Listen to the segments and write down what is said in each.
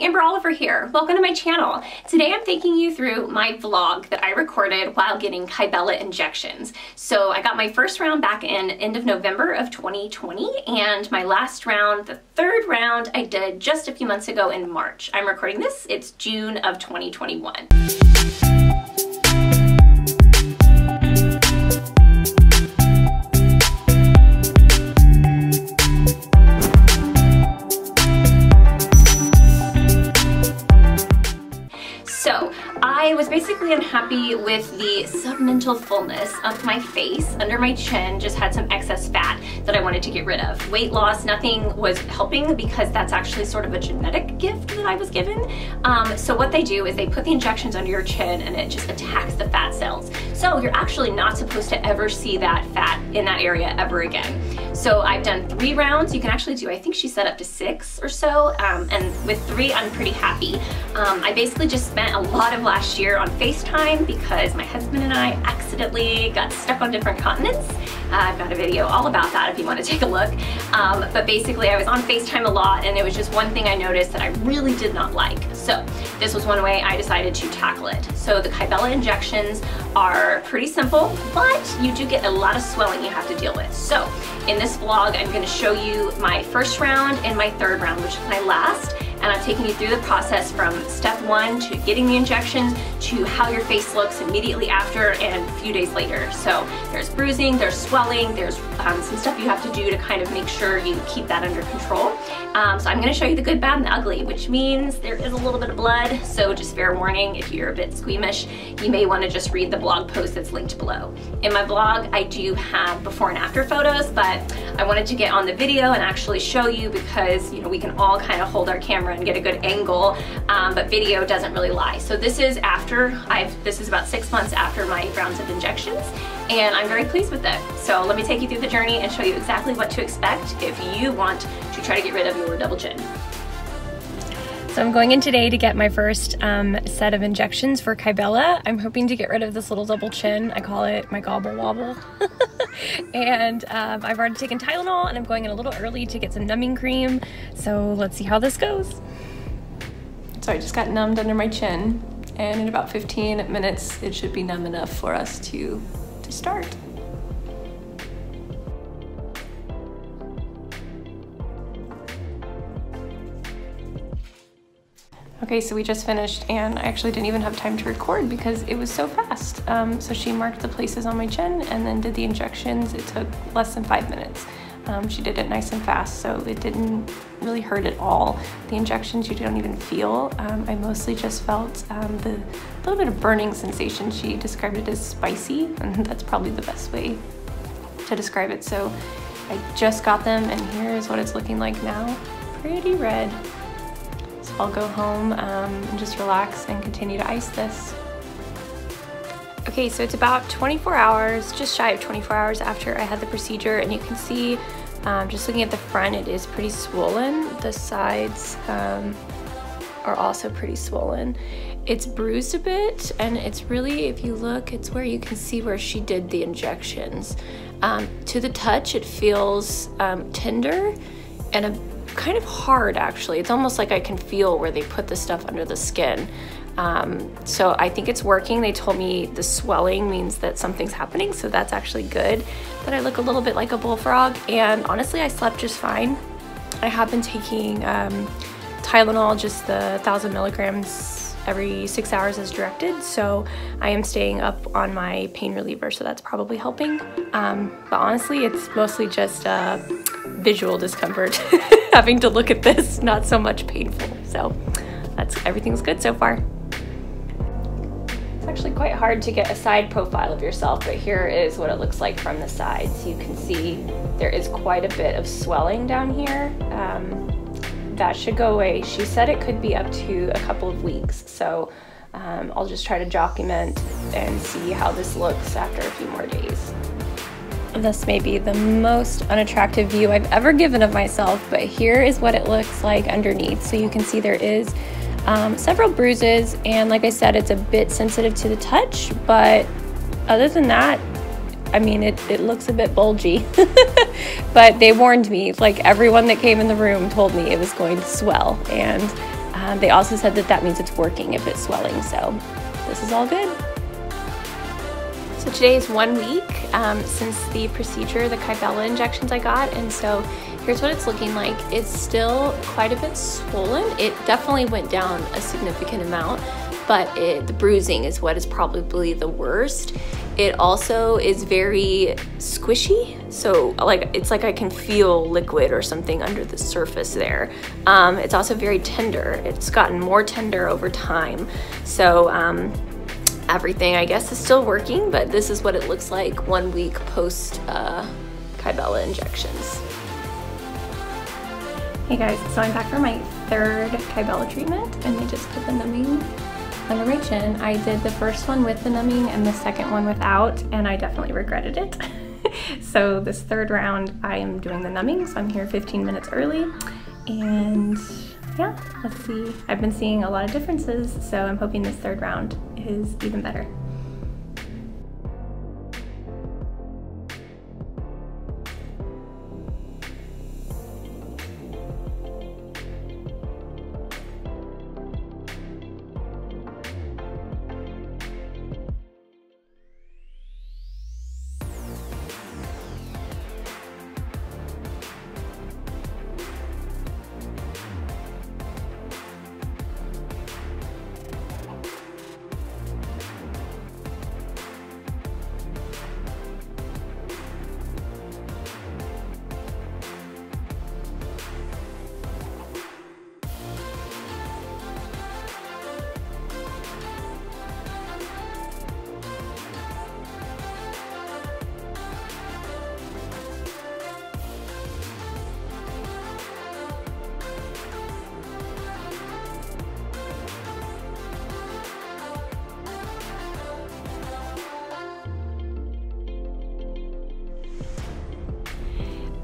Amber Oliver here. Welcome to my channel. Today I'm taking you through my vlog that I recorded while getting Kybella injections. So I got my first round back in end of November of 2020, and my last round, the third round, I did just a few months ago in March. I'm recording this, it's June of 2021. I was basically unhappy with the submental fullness of my face. Under my chin just had some excess fat that I wanted to get rid of. Weight loss, nothing was helping because that's actually sort of a genetic gift that I was given. So what they do is they put the injections under your chin and it just attacks the fat cells. So you're actually not supposed to ever see that fat in that area ever again. So I've done 3 rounds. You can actually do, I think she said up to 6 or so. And with 3, I'm pretty happy. I basically just spent a lot of last year on FaceTime because my husband and I accidentally got stuck on different continents. I've got a video all about that if you want to take a look. But basically I was on FaceTime a lot, and it was just one thing I noticed that I really did not like. So this was one way I decided to tackle it. So the Kybella injections are pretty simple, but you do get a lot of swelling you have to deal with. So in this vlog, I'm going to show you my first round and my third round, which is my last. And I'm taking you through the process from step 1 to getting the injections to how your face looks immediately after and a few days later. So there's bruising, there's swelling, there's some stuff you have to do to kind of make sure you keep that under control. So I'm going to show you the good, bad, and the ugly, which means there is a little bit of blood. So just fair warning, if you're a bit squeamish, you may want to just read the blog post that's linked below. In my blog, I do have before and after photos, but I wanted to get on the video and actually show you because, you know, we can all kind of hold our camera and get a good angle, but video doesn't really lie. So this is after this is about 6 months after my rounds of injections, and I'm very pleased with it. So let me take you through the journey and show you exactly what to expect if you want to try to get rid of your double chin. So I'm going in today to get my first set of injections for Kybella. I'm hoping to get rid of this little double chin. I call it my gobble wobble. And I've already taken Tylenol, and I'm going in a little early to get some numbing cream. So let's see how this goes. So I just got numbed under my chin, and in about 15 minutes it should be numb enough for us to start. Okay, so we just finished, and I actually didn't even have time to record because it was so fast. So she marked the places on my chin and then did the injections. It took less than 5 minutes. She did it nice and fast, so it didn't really hurt at all. The injections you don't even feel. I mostly just felt the little bit of burning sensation. She described it as spicy, and that's probably the best way to describe it. So I just got them, and here's what it's looking like now. Pretty red. So I'll go home and just relax and continue to ice this. Okay, so it's about 24 hours, just shy of 24 hours after I had the procedure, and you can see, just looking at the front, it is pretty swollen. The sides are also pretty swollen. It's bruised a bit, and it's really, if you look, it's where you can see where she did the injections. To the touch, it feels tender and kind of hard, actually. It's almost like I can feel where they put the stuff under the skin. So I think it's working. They told me the swelling means that something's happening, so that's actually good. That I look a little bit like a bullfrog, and honestly I slept just fine. I have been taking Tylenol, just the 1,000 milligrams every 6 hours as directed, so I am staying up on my pain reliever, so that's probably helping. But honestly, it's mostly just visual discomfort. Having to look at this, not so much painful. So everything's good so far. It's actually quite hard to get a side profile of yourself, but here is what it looks like from the side. So you can see there is quite a bit of swelling down here. That should go away. She said it could be up to a couple of weeks. So I'll just try to document and see how this looks after a few more days. This may be the most unattractive view I've ever given of myself, but here is what it looks like underneath. So you can see there is several bruises, and like I said, it's a bit sensitive to the touch, but other than that, I mean, it looks a bit bulgy. But they warned me, like everyone that came in the room told me it was going to swell, and they also said that that means it's working if it's swelling, so this is all good. So today is 1 week since the procedure, the Kybella injections I got, and so here's what it's looking like. It's still quite a bit swollen. It definitely went down a significant amount, but the bruising is what is probably the worst. It also is very squishy, so it's like I can feel liquid or something under the surface there. It's also very tender. It's gotten more tender over time, so everything I guess is still working, but this is what it looks like 1 week post Kybella injections. Hey guys, so I'm back for my third Kybella treatment, and I just did the numbing under my chin. I did the first one with the numbing and the second one without, and I definitely regretted it. So this third round I am doing the numbing, so I'm here 15 minutes early, and yeah, let's see. I've been seeing a lot of differences, so I'm hoping this third round is even better.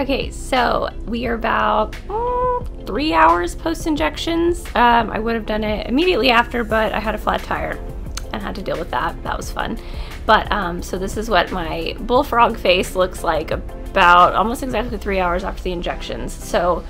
Okay, so we are about 3 hours post-injections. I would have done it immediately after, but I had a flat tire and had to deal with that. That was fun. But so this is what my bullfrog face looks like about almost exactly 3 hours after the injections. So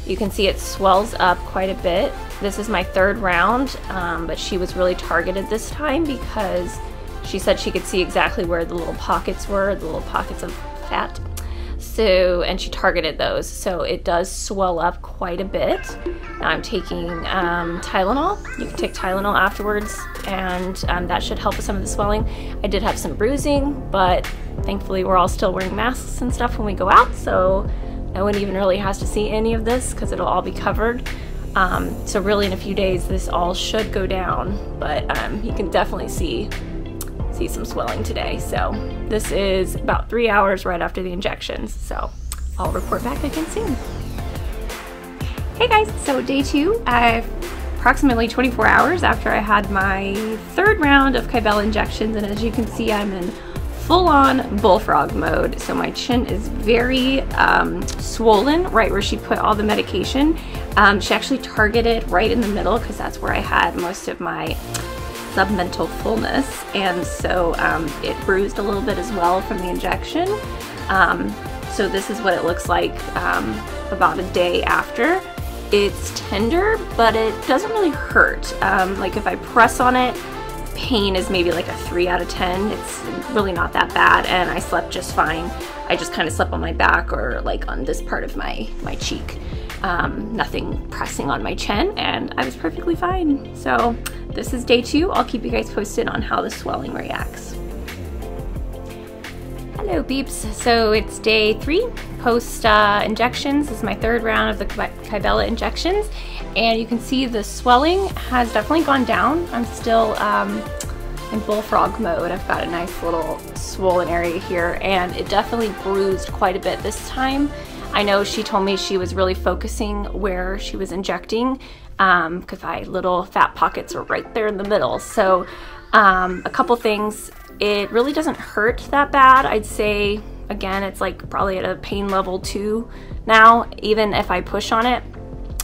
you can see it swells up quite a bit. This is my third round, but she was really targeted this time because she said she could see exactly where the little pockets were, the little pockets of fat. So, and she targeted those, so it does swell up quite a bit. Now I'm taking Tylenol. You can take Tylenol afterwards, and that should help with some of the swelling. I did have some bruising, but thankfully we're all still wearing masks and stuff when we go out, so no one even really has to see any of this because it'll all be covered. So really in a few days this all should go down, but you can definitely see some swelling today. So this is about 3 hours right after the injections, so I'll report back again soon. Hey guys, so day 2, approximately 24 hours after I had my third round of Kybella injections, and as you can see I'm in full-on bullfrog mode. So my chin is very swollen right where she put all the medication. She actually targeted right in the middle because that's where I had most of my submental fullness, and so it bruised a little bit as well from the injection. So this is what it looks like about a day after. It's tender, but it doesn't really hurt. Like if I press on it, pain is maybe like a 3 out of 10. It's really not that bad, and I slept just fine. I just kind of slept on my back or like on this part of my cheek. Nothing pressing on my chin, and I was perfectly fine. So this is day 2. I'll keep you guys posted on how the swelling reacts. Hello peeps, so it's day 3 post injections. This is my third round of the Kybella injections, and you can see the swelling has definitely gone down. I'm still in bullfrog mode. I've got a nice little swollen area here, and it definitely bruised quite a bit this time. I know she told me she was really focusing where she was injecting because my little fat pockets are right there in the middle. So a couple things, it really doesn't hurt that bad. I'd say, again, it's like probably at a pain level 2 now, even if I push on it.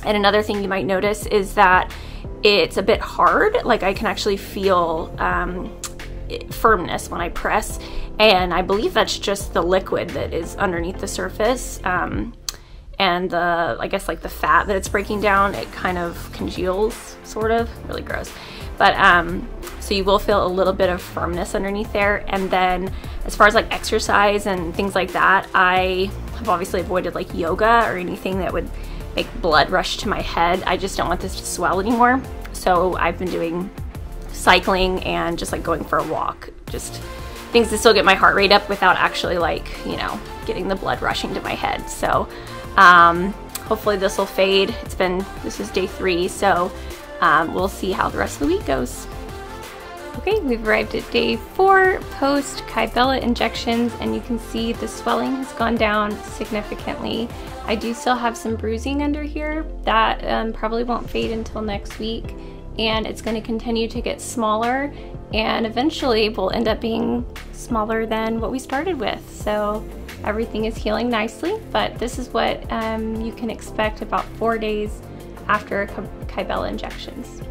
And another thing you might notice is that it's a bit hard. Like I can actually feel firmness when I press, and I believe that's just the liquid that is underneath the surface. and I guess like the fat that it's breaking down, it kind of congeals, sort of, really gross. But so you will feel a little bit of firmness underneath there. And then as far as like exercise and things like that, I have obviously avoided like yoga or anything that would make blood rush to my head. I just don't want this to swell anymore. So I've been doing cycling and just like going for a walk, just things to still get my heart rate up without actually like, you know, getting the blood rushing to my head. So hopefully this will fade. This is day 3, so we'll see how the rest of the week goes. Okay, we've arrived at day 4 post Kybella injections, and you can see the swelling has gone down significantly. I do still have some bruising under here that probably won't fade until next week, and it's going to continue to get smaller, and eventually will end up being smaller than what we started with. So everything is healing nicely, but this is what you can expect about 4 days after Kybella injections.